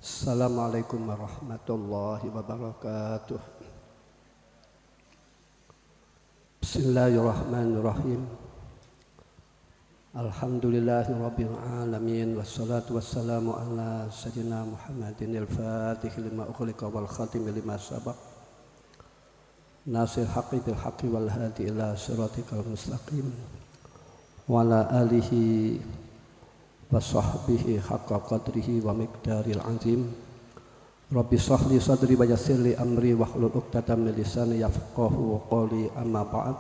Assalamualaikum warahmatullahi wabarakatuh. Bismillahirrahmanirrahim. Alhamdulillahirabbil alamin wassalatu wassalamu ala sayyidina Muhammadin al-fatih lima ughliqa wal khatim lima sabaq. Nasir haqqi bil haqqi wal hadi ila siratikal mustaqim. Wa ala alihi wa sahbihi haqqa qadrihi wa miqdaril azim. Rabbi shrah li sadri wa yassir li amri wahlul 'uqdatam min lisani yafqahu qawli, amma ba'd.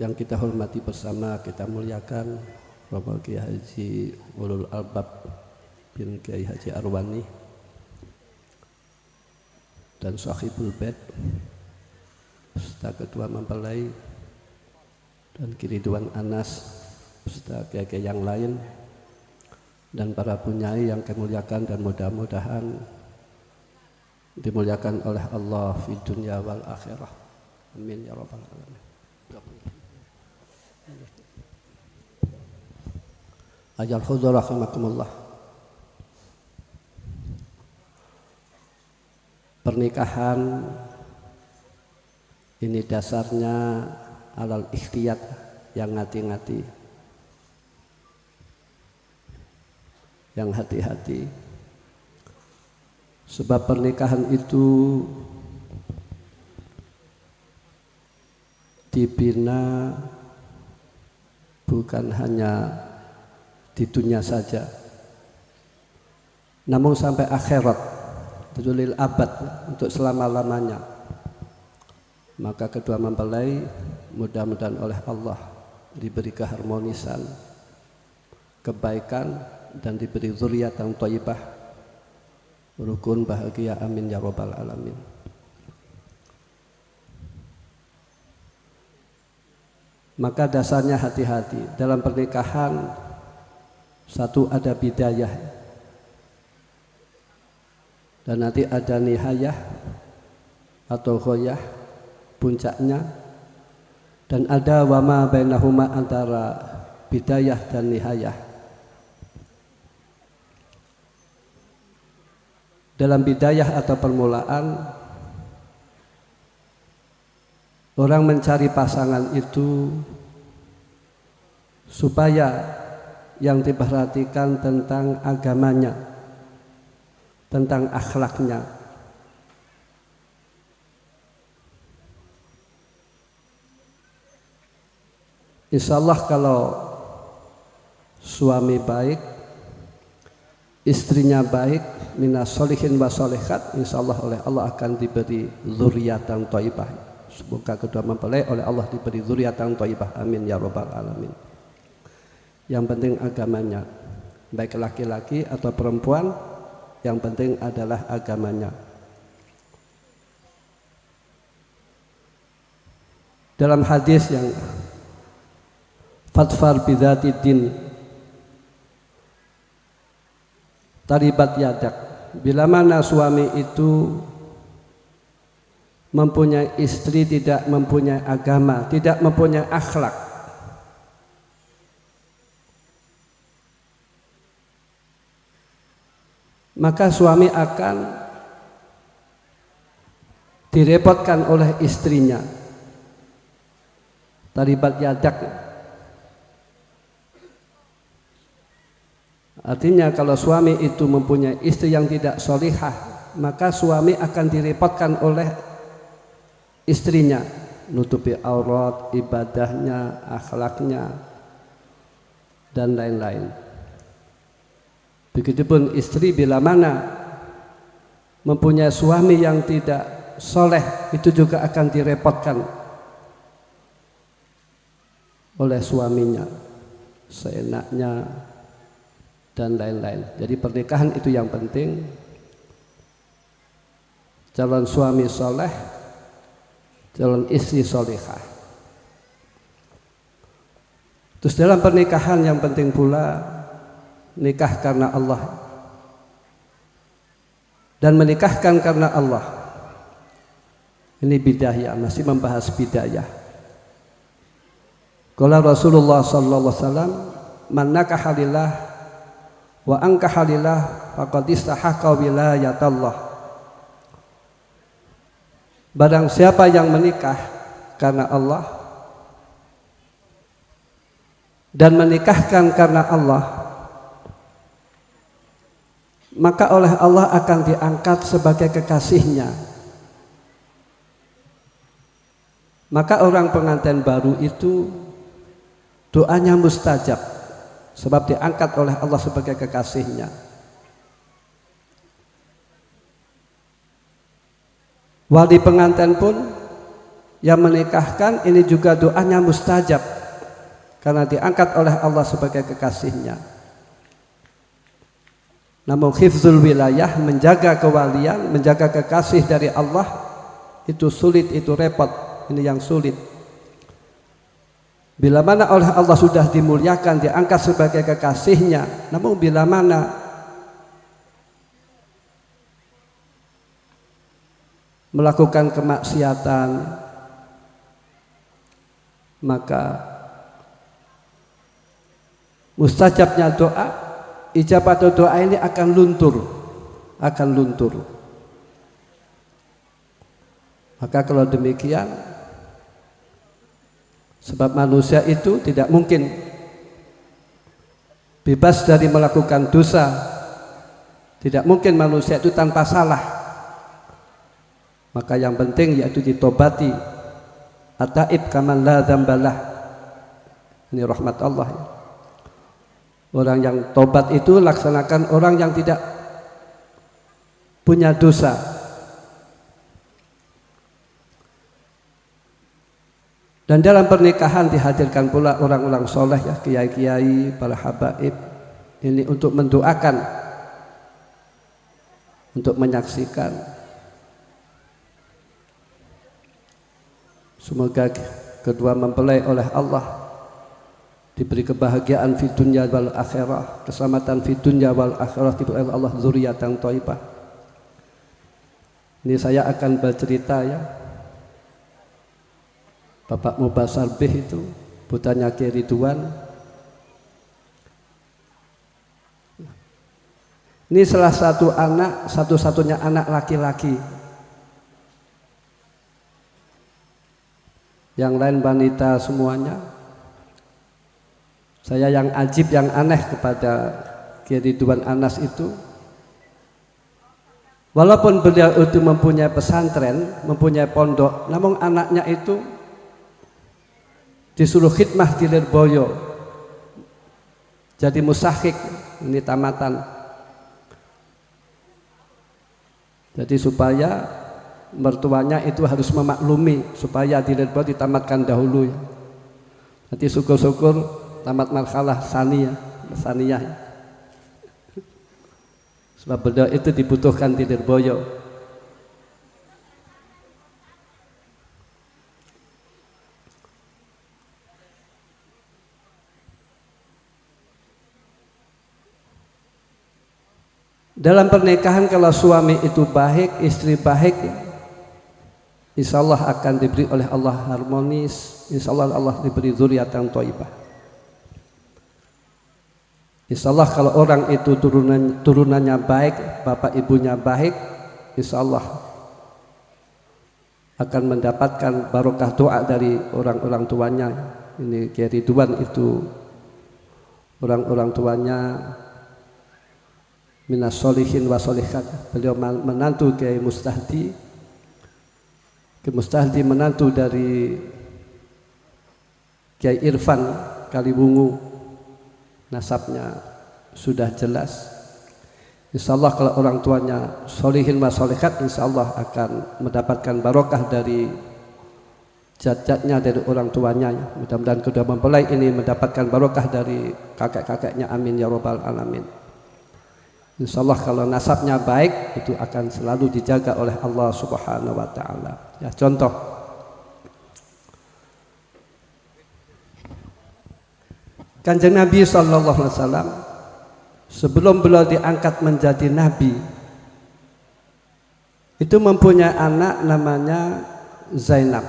Yang kita hormati bersama, kita muliakan Bapak Kiai Haji Ulul Albab bin Kiai Haji Arwani dan Sahibul Bait beserta Ketua Mempelai dan Kiridwan Anas beserta kiai-kiai yang lain dan para punyai yang kemuliakan, dan mudah-mudahan dimuliakan oleh Allah fi dunya wal akhirah. Amin ya rabbal alamin. Ajal hudur rahimakumullah. Pernikahan ini dasarnya alal ikhtiyat, yang ngati-ngati, yang hati-hati. Sebab pernikahan itu dibina bukan hanya di dunia saja, namun sampai akhirat, lil abad, untuk selama-lamanya. Maka kedua mempelai mudah-mudahan oleh Allah diberi keharmonisan, kebaikan, dan diberi zuriat yang thayyibah, rukun bahagia, amin ya rabbal alamin. Maka dasarnya hati-hati dalam pernikahan. Satu, ada bidayah, dan nanti ada nihayah atau ghayah, puncaknya, dan ada wama bainahuma, antara bidayah dan nihayah. Dalam bidayah atau permulaan, orang mencari pasangan itu supaya yang diperhatikan tentang agamanya, tentang akhlaknya. Insya Allah kalau suami baik, istrinya baik, minas solihin wa solihat, insya Allah oleh Allah akan diberi zuriatan thayyibah. Semoga kedua mempelai oleh Allah diberi zuriatan thayyibah, amin ya rabbal alamin. Yang penting agamanya, baik laki-laki atau perempuan, yang penting adalah agamanya. Dalam hadis yang fatfar bidzati din taribat yadak, bila mana suami itu mempunyai istri tidak mempunyai agama, tidak mempunyai akhlak, maka suami akan direpotkan oleh istrinya. Taribat yadak, artinya kalau suami itu mempunyai istri yang tidak solihah, maka suami akan direpotkan oleh istrinya, nutupi aurat, ibadahnya, akhlaknya, dan lain-lain. Begitupun istri bila mana mempunyai suami yang tidak soleh, itu juga akan direpotkan oleh suaminya, seenaknya, dan lain-lain. Jadi pernikahan itu yang penting, calon suami soleh, calon istri solihah. Terus dalam pernikahan yang penting pula nikah karena Allah dan menikahkan karena Allah. Ini bidayah, masih membahas bidayah. Qala Rasulullah sallallahu alaihi wasallam, man nakaha lillah wa ankaha lillah faqad istahaqqa wilayatallah. Barang siapa yang menikah karena Allah dan menikahkan karena Allah, maka oleh Allah akan diangkat sebagai kekasihnya. Maka orang pengantin baru itu doanya mustajab, sebab diangkat oleh Allah sebagai kekasihnya. Wali pengantin pun yang menikahkan ini juga doanya mustajab, karena diangkat oleh Allah sebagai kekasihnya. Namun hifzul wilayah, menjaga kewalian, menjaga kekasih dari Allah, itu sulit, itu repot, ini yang sulit. Bila mana oleh Allah sudah dimuliakan, diangkat sebagai kekasihnya, namun bila mana melakukan kemaksiatan, maka mustajabnya doa, ijabah doa ini akan luntur. Maka kalau demikian, sebab manusia itu tidak mungkin bebas dari melakukan dosa, tidak mungkin manusia itu tanpa salah. Maka yang penting yaitu ditobati. At-taib kaman la dzambalah. Ini rahmat Allah ya. Orang yang tobat itu laksanakan orang yang tidak punya dosa. Dan dalam pernikahan dihadirkan pula orang-orang soleh ya, kiai-kiai, para habaib, ini untuk mendoakan, untuk menyaksikan. Semoga kedua mempelai oleh Allah diberi kebahagiaan fi dunya wal akhirah, keselamatan fi dunya wal akhirah, diberi oleh Allah dzurriyyatan thayyibah. Ini saya akan bercerita ya. Bapak Mubasar Bih itu putranya Kiai Ridwan. Ini salah satu anak, satu-satunya anak laki-laki. Yang lain wanita semuanya. Saya yang ajib, yang aneh kepada Kiai Ridwan Anas itu, walaupun beliau itu mempunyai pesantren, mempunyai pondok, namun anaknya itu disuruh khidmah di Lirboyo, jadi musakhik, ini tamatan. Jadi supaya mertuanya itu harus memaklumi supaya di Lirboyo ditamatkan dahulu ya. Nanti syukur-syukur tamat marhalah saniyah. Sebab beliau itu dibutuhkan di Lirboyo. Dalam pernikahan kalau suami itu baik, istri baik, insya Allah akan diberi oleh Allah harmonis, insya Allah diberi dzurriyyatan thayyibah. Insya Allah kalau orang itu turunannya baik, bapak ibunya baik, insya Allah akan mendapatkan barokah doa dari orang-orang tuanya. Ini Kiai Ridwan itu orang-orang tuanya minas solihin wa solihat. Beliau menantu Kiai Mustahdi. Kiai Mustahdi menantu dari Kiai Irfan Kaliwungu, nasabnya sudah jelas. Insya Allah kalau orang tuanya solihin wa solihat, insya Allah akan mendapatkan barokah dari jat-jatnya dari orang tuanya. Mudah-mudahan kedua mempelai ini mendapatkan barokah dari kakek-kakeknya, amin ya rabbal alamin. Insya Allah kalau nasabnya baik, itu akan selalu dijaga oleh Allah Subhanahu wa ta'ala. Ya, contoh, Kanjeng Nabi sallallahu alaihi wasallam sebelum beliau diangkat menjadi nabi itu mempunyai anak namanya Zainab.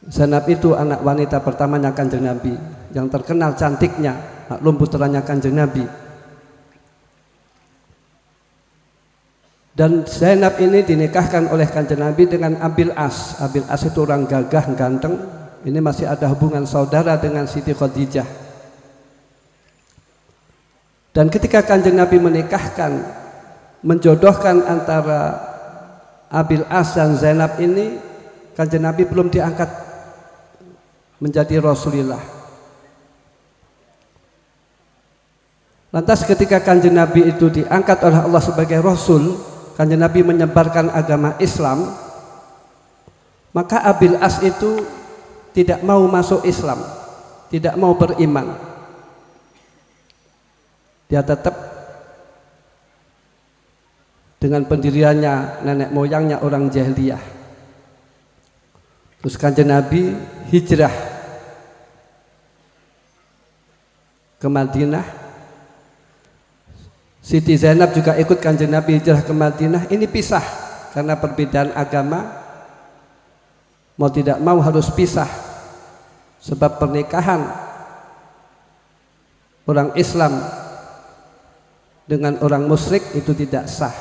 Zainab itu anak wanita pertamanya Kanjeng Nabi yang terkenal cantiknya. maklum putranya Kanjeng Nabi. Dan Zainab ini dinikahkan oleh Kanjeng Nabi dengan Abil As. Abil As itu orang gagah, ganteng. Ini masih ada hubungan saudara dengan Siti Khadijah. Dan ketika Kanjeng Nabi menikahkan, menjodohkan antara Abil As dan Zainab ini, Kanjeng Nabi belum diangkat menjadi Rasulullah. Lantas ketika Kanjeng Nabi itu diangkat oleh Allah sebagai Rasul, Kanjeng Nabi menyebarkan agama Islam, maka Abil As itu tidak mau masuk Islam, tidak mau beriman. Dia tetap dengan pendiriannya nenek moyangnya orang jahiliyah. Terus Kanjeng Nabi hijrah ke Madinah. Siti Zainab juga ikut Kanjeng Nabi hijrah ke Madinah. Ini pisah karena perbedaan agama. Mau tidak mau harus pisah. Sebab pernikahan orang Islam dengan orang musyrik itu tidak sah.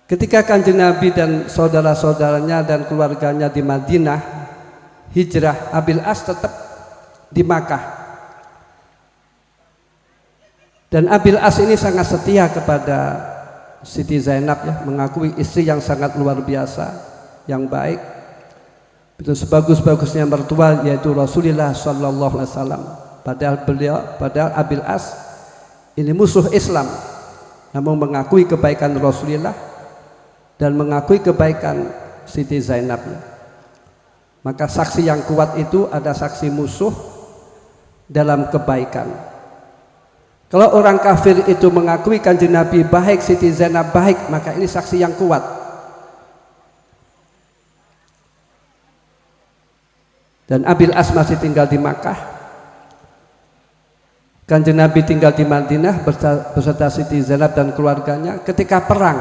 Ketika Kanjeng Nabi dan saudara-saudaranya dan keluarganya di Madinah hijrah, Abil As tetap di Makkah. Dan Abil As ini sangat setia kepada Siti Zainab, ya, mengakui istri yang sangat luar biasa, yang baik. Itu sebagus-bagusnya mertua yaitu Rasulullah Sallallahu Alaihi Wasallam. Padahal Abil As ini musuh Islam, namun mengakui kebaikan Rasulullah dan mengakui kebaikan Siti Zainab. Maka saksi yang kuat itu ada saksi musuh dalam kebaikan. Kalau orang kafir itu mengakui Kanjeng Nabi baik, Siti Zainab baik, maka ini saksi yang kuat. Dan Abil As masih tinggal di Makkah. Kanjeng Nabi tinggal di Madinah beserta Siti Zainab dan keluarganya. Ketika perang,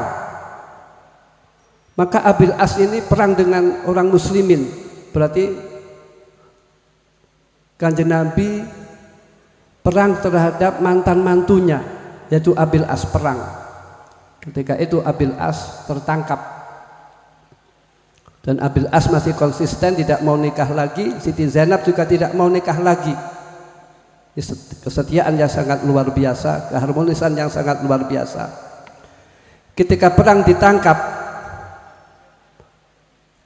maka Abil As ini perang dengan orang muslimin. Berarti Kanjeng Nabi perang terhadap mantan mantunya, yaitu Abil As perang. Ketika itu Abil As tertangkap. Dan Abil As masih konsisten tidak mau nikah lagi. Siti Zainab juga tidak mau nikah lagi. Kesetiaan yang sangat luar biasa, keharmonisan yang sangat luar biasa. Ketika perang ditangkap,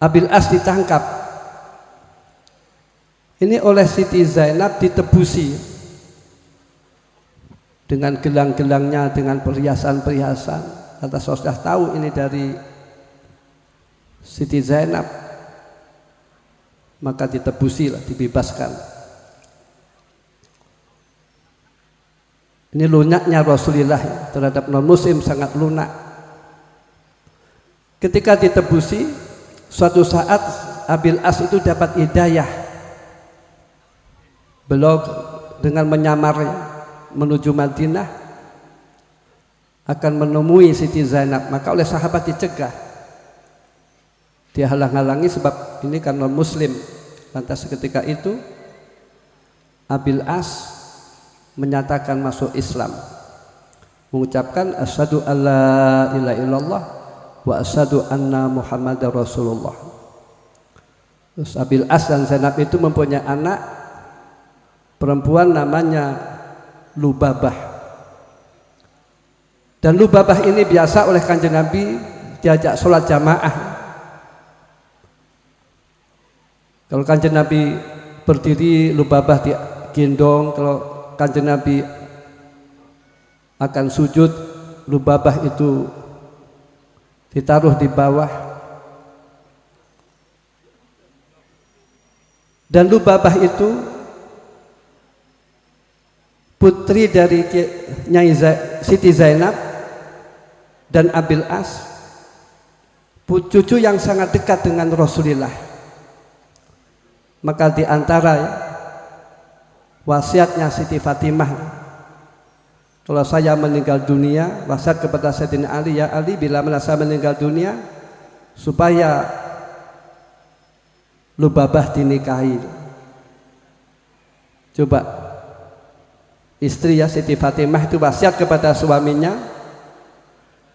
Abil As ditangkap. Ini oleh Siti Zainab ditebusi dengan gelang-gelangnya, dengan perhiasan-perhiasan. Atas sudah tahu ini dari Siti Zainab, maka ditebusi, dibebaskan. Ini lunaknya Rasulullah terhadap non muslim, sangat lunak. Ketika ditebusi, suatu saat Abil As itu dapat hidayah. Beliau dengan menyamar menuju Madinah akan menemui Siti Zainab, maka oleh sahabat dicegah, dia halang-halangi sebab ini kan non muslim. Lantas ketika itu Abil As menyatakan masuk Islam, mengucapkan asyhadu alla ilaha illallah wa asyhadu anna muhammadar rasulullah. Terus Abil As dan Zainab itu mempunyai anak perempuan namanya Lubabah. Dan Lubabah ini biasa oleh Kanjeng Nabi diajak sholat jamaah. Kalau Kanjeng Nabi berdiri, Lubabah digendong. Kalau Kanjeng Nabi akan sujud, Lubabah itu ditaruh di bawah. Dan Lubabah itu putri dari Nyai Siti Zainab dan Abil As, cucu yang sangat dekat dengan Rasulullah. Maka di antara wasiatnya Siti Fatimah, kalau saya meninggal dunia, wasiat kepada Sayyidina Ali, ya Ali, bila mana saya meninggal dunia, supaya Lubabah dinikahi. Coba istri ya Siti Fatimah itu wasiat kepada suaminya,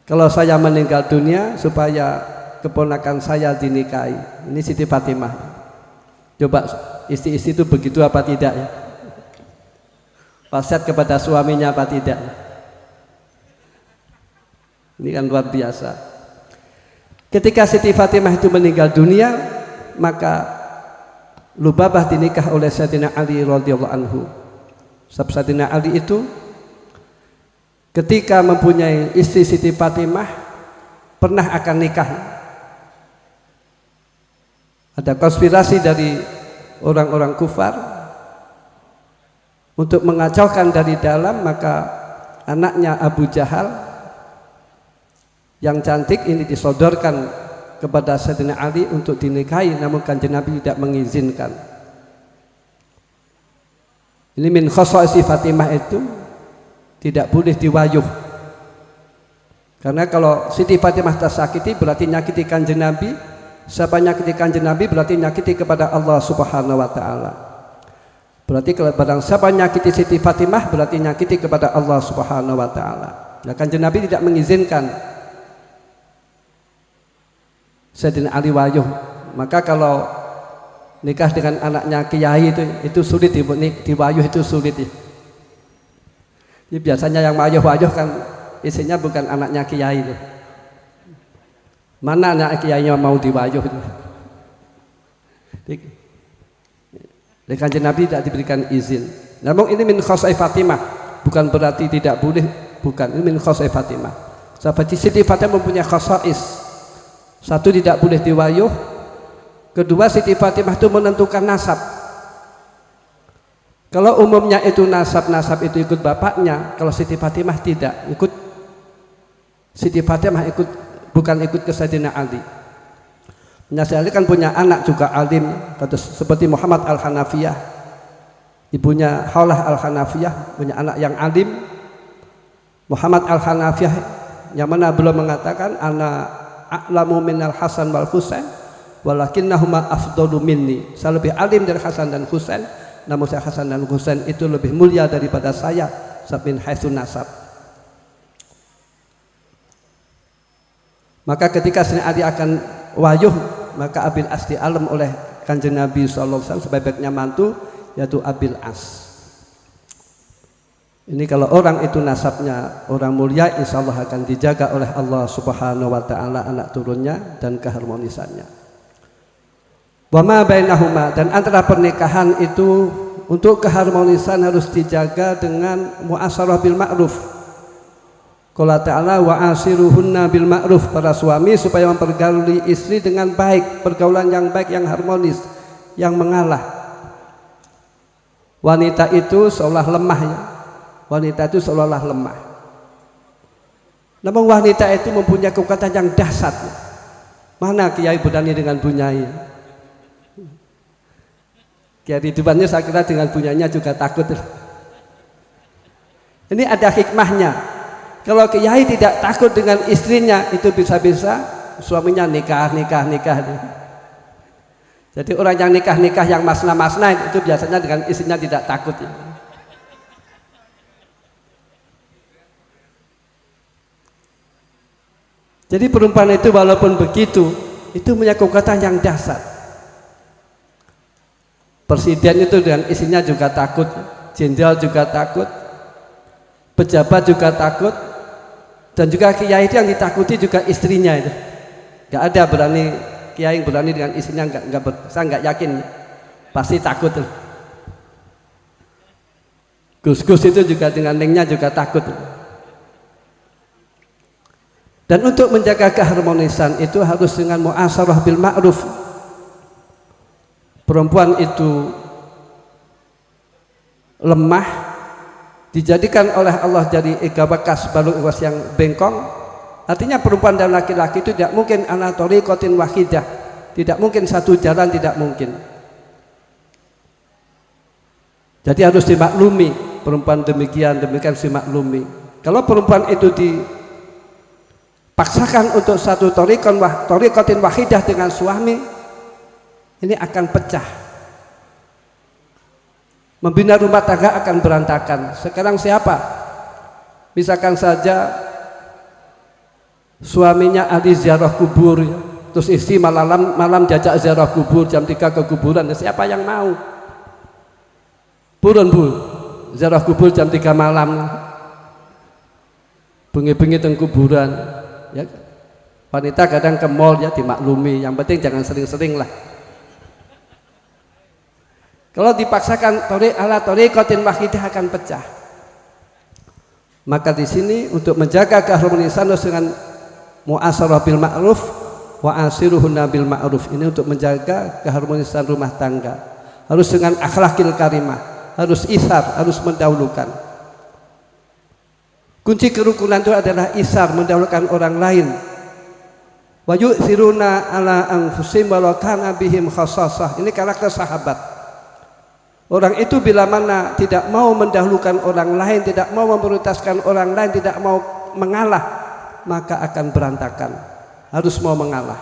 kalau saya meninggal dunia supaya keponakan saya dinikahi. Ini Siti Fatimah. Coba istri-istri itu begitu apa tidak ya? Wasiat kepada suaminya apa tidak? Ini kan luar biasa. Ketika Siti Fatimah itu meninggal dunia, maka Lubabah dinikah oleh Sayyidina Ali radhiyallahu anhu. Sayyidina Ali itu ketika mempunyai istri Siti Fatimah pernah akan nikah. Ada konspirasi dari orang-orang kufar untuk mengacaukan dari dalam, maka anaknya Abu Jahal yang cantik ini disodorkan kepada Sayyidina Ali untuk dinikahi, namun Kanjeng Nabi tidak mengizinkan. Ini min khosa'is Fatimah itu tidak boleh diwayuh, karena kalau Siti Fatimah tersakiti berarti nyakiti Kanjeng Nabi. Siapa nyakiti Kanjeng Nabi berarti nyakiti kepada Allah Subhanahu wa Ta'ala. Berarti kalau barang siapa nyakiti Siti Fatimah berarti nyakiti kepada Allah Subhanahu wa Ta'ala. Nah, Kanjeng Nabi tidak mengizinkan Sayyidina Ali wayuh. Maka kalau nikah dengan anaknya kiai itu sulit, diwayuh itu sulit ya. Jadi biasanya yang wayuh-wayuh kan istrinya bukan anaknya kiai itu. Mana anak kiainya mau diwayuh itu? Kanjeng Nabi tidak diberikan izin. Namun ini min khosai Fatimah, bukan berarti tidak boleh, bukan. Ini min khosai Fatimah. Sahabat Siti Fatimah mempunyai khosais. Satu, tidak boleh diwayuh. Kedua, Siti Fatimah itu menentukan nasab. Kalau umumnya itu nasab itu ikut bapaknya, kalau Siti Fatimah tidak ikut. Siti Fatimah bukan ikut ke Sayyidina Ali. Sayyidina Ali kan punya anak juga alim, seperti Muhammad Al-Hanafiyah. Ibunya Haulah Al-Hanafiyah punya anak yang alim. Muhammad Al-Hanafiyah yang mana belum mengatakan ana a'lamu minal Hasan wal Husain walakinnahuma afdalu minni. Saya lebih alim dari Hasan dan Husain, namun saya Hasan dan Husain itu lebih mulia daripada saya min haitsu nasab. Maka ketika Sayyidina Ali akan wayuh, maka Abil As dialam oleh Kanjeng Nabi SAW sebaik-baiknya mantu, yaitu Abil As. Ini kalau orang itu nasabnya orang mulia, insya Allah akan dijaga oleh Allah Subhanahu wa Ta'ala anak turunnya dan keharmonisannya. Wa ma bainahuma, dan antara pernikahan itu untuk keharmonisan harus dijaga dengan mu'asyarah bil ma'ruf. Qala ta'ala wa asiruhunna bil ma'ruf, para suami supaya mempergauli istri dengan baik, pergaulan yang baik, yang harmonis, yang mengalah. Wanita itu seolah lemah ya. Wanita itu seolah lemah. Namun wanita itu mempunyai kekuatan yang dahsyat. Mana Kiai berani dengan bunyai? Kiai Ridwannya saya kira dengan bunyainya juga takut. Ini ada hikmahnya. Kalau kiai tidak takut dengan istrinya, itu bisa-bisa suaminya nikah. Jadi orang yang nikah yang masna-masna itu biasanya dengan istrinya tidak takut ya. Jadi perempuan itu walaupun begitu, itu punya kekuatan yang dahsyat. Presiden itu dengan istrinya juga takut, jenderal juga takut, pejabat juga takut. Dan juga kiai itu yang ditakuti juga istrinya itu. Gak ada berani kiai yang berani dengan istrinya, saya nggak yakin, pasti takut. Gus-gus itu juga dengan nengnya juga takut. Dan untuk menjaga keharmonisan itu harus dengan mu'asyarah bil ma'ruf. Perempuan itu lemah, dijadikan oleh Allah jadi ega bekas balu iwas yang bengkong. Artinya perempuan dan laki-laki itu tidak mungkin ala thariqatin wahidah, tidak mungkin satu jalan, tidak mungkin. Jadi harus dimaklumi, perempuan demikian dimaklumi. Kalau perempuan itu dipaksakan untuk satu thariqatin wahidah dengan suami, ini akan pecah. Membina rumah tangga akan berantakan. Sekarang siapa? Misalkan saja suaminya ahli ziarah kubur, ya. Terus istri malam diajak ziarah kubur, jam 3 ke kuburan. Siapa yang mau? Purun bu, ziarah kubur jam 3 malam, bengi-bengi teng kuburan. Ya. Wanita kadang ke mall ya dimaklumi, yang penting jangan sering-sering lah. Kalau dipaksakan thoriq ala thoriqatin wahidah akan pecah. Maka di sini untuk menjaga keharmonisan dengan mu'asharah bil ma'ruf wa asiruhunna bil ma'ruf, ini untuk menjaga keharmonisan rumah tangga harus dengan akhlakil karimah, harus isar, harus mendahulukan. Kunci kerukunan itu adalah isar, mendahulukan orang lain. Wa yu'thiruna ala anfusihim walau kana bihim khassasah. Ini karakter sahabat. Orang itu bila mana tidak mau mendahulukan orang lain, tidak mau memprioritaskan orang lain, tidak mau mengalah, maka akan berantakan. Harus mau mengalah.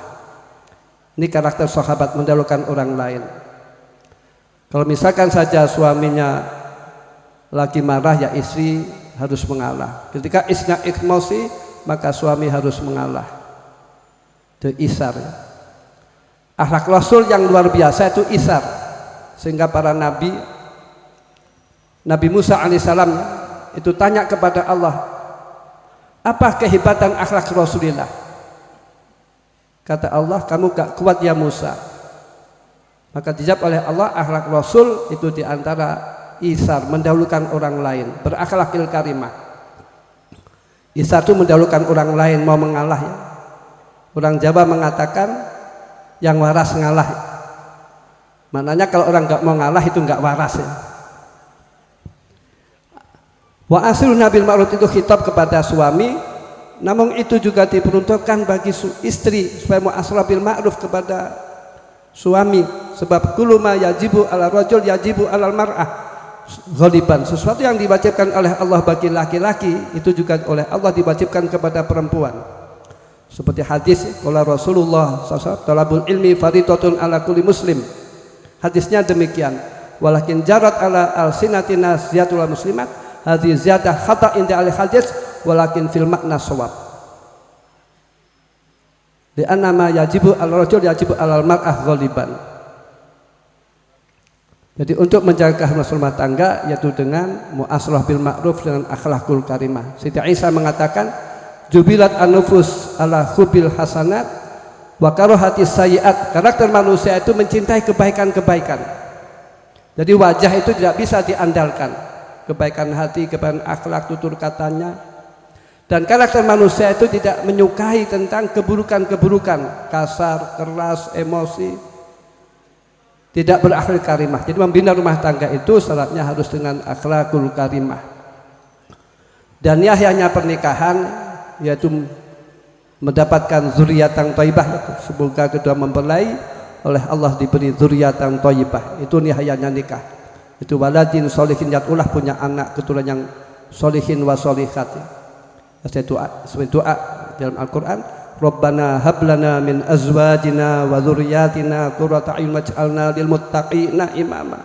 Ini karakter sahabat, mendahulukan orang lain. Kalau misalkan saja suaminya lagi marah, ya istri harus mengalah. Ketika istrinya emosi, maka suami harus mengalah. Itu isar. Akhlak Rasul yang luar biasa itu isar. Sehingga para Nabi Musa alaihissalam itu tanya kepada Allah, apa kehebatan akhlak Rasulullah? Kata Allah, kamu gak kuat ya Musa. Maka dijawab oleh Allah, akhlak Rasul itu diantara isar, mendahulukan orang lain, berakhlakil karimah. Isar itu mendahulukan orang lain, mau mengalah ya. Orang Jawa mengatakan yang waras ngalah. Maknanya kalau orang nggak mau ngalah itu nggak waras ya. Wa asiruna bil ma'ruf itu khitab kepada suami, namun itu juga diperuntukkan bagi istri supaya mu'asharah bil ma'ruf kepada suami. Sebab kullu ma yajibu ala rajul yajibu alal mar'ah ghaliban. Sesuatu yang diwajibkan oleh Allah bagi laki-laki itu juga oleh Allah diwajibkan kepada perempuan. Seperti hadis oleh Rasulullah SAW, talabul ilmi faridatun ala kulli muslim. Hadisnya demikian. Walakin jarat ala al-sinatina ziyatul muslimat, hadhihi ziyadah khata' inda al-hadis, walakin fil makna shawab. Di anna ma yajibu al-rajul yajibu al-mar'ah ghaliban. Jadi untuk menjaga keharmonisan rumah tangga yaitu dengan mu'asharah bil ma'ruf, dengan akhlakul karimah. Siti Aisyah mengatakan, jubilat an-nufus ala hubil hasanat wa karohati sayyiat. Karakter manusia itu mencintai kebaikan-kebaikan. Jadi wajah itu tidak bisa diandalkan. Kebaikan hati, kebaikan akhlak, tutur katanya. Dan karakter manusia itu tidak menyukai tentang keburukan-keburukan, kasar, keras, emosi, tidak berakhlak karimah. Jadi membina rumah tangga itu syaratnya harus dengan akhlakul karimah. Dan yahyanya pernikahan yaitu mendapatkan zuriyatan thayyibah, semoga kedua mempelai oleh Allah diberi zuriyatan thayyibah. Itu nihayanya nikah. Itu waladin sholihin yatullah, punya anak keturunan yang sholihin wa sholihat. Sesuai doa dalam Al-Qur'an, Rabbana hablana min azwajina wa dzurriyyatina qurrata a'yun waj'alna lil muttaqina imama.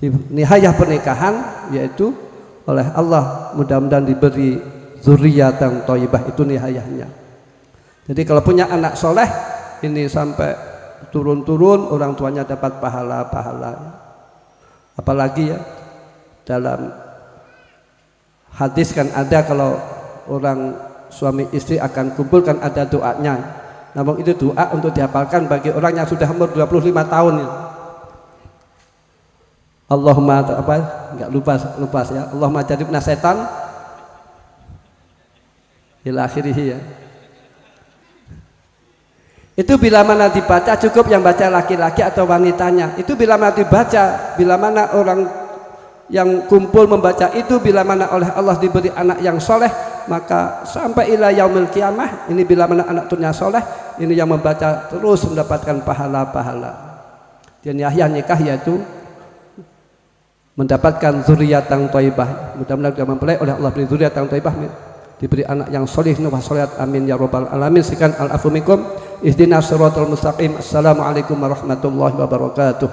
Di nihayah pernikahan yaitu oleh Allah mudah-mudahan diberi zuriyatan thayyibah, itu nihayahnya. Jadi kalau punya anak soleh ini sampai turun-turun orang tuanya dapat pahala-pahala. Apalagi ya dalam hadis kan ada kalau orang suami istri akan kumpulkan ada doanya. Namun itu doa untuk dihafalkan bagi orang yang sudah umur 25 tahun ya. Allahumma apa? Enggak lupa ya. Allahumma jadibna setan ila akhirih ya. Itu bila mana dibaca, cukup yang baca laki-laki atau wanitanya. Itu bila mana dibaca, bila mana orang yang kumpul membaca itu, bila mana oleh Allah diberi anak yang soleh, maka sampai ila yaumil qiyamah, ini bila mana anak turunnya soleh, ini yang membaca terus mendapatkan pahala-pahala. Dan yahya nikah yaitu mendapatkan zuriyatan thayyibah. Mudah-mudahan kita mempelai oleh Allah beri zuriyatan thayyibah, diberi anak yang soleh wa sholihat, amin ya rabbal alamin. Sekian al-afu minkum, ihdinas siratal mustaqim. Assalamualaikum warahmatullahi wabarakatuh.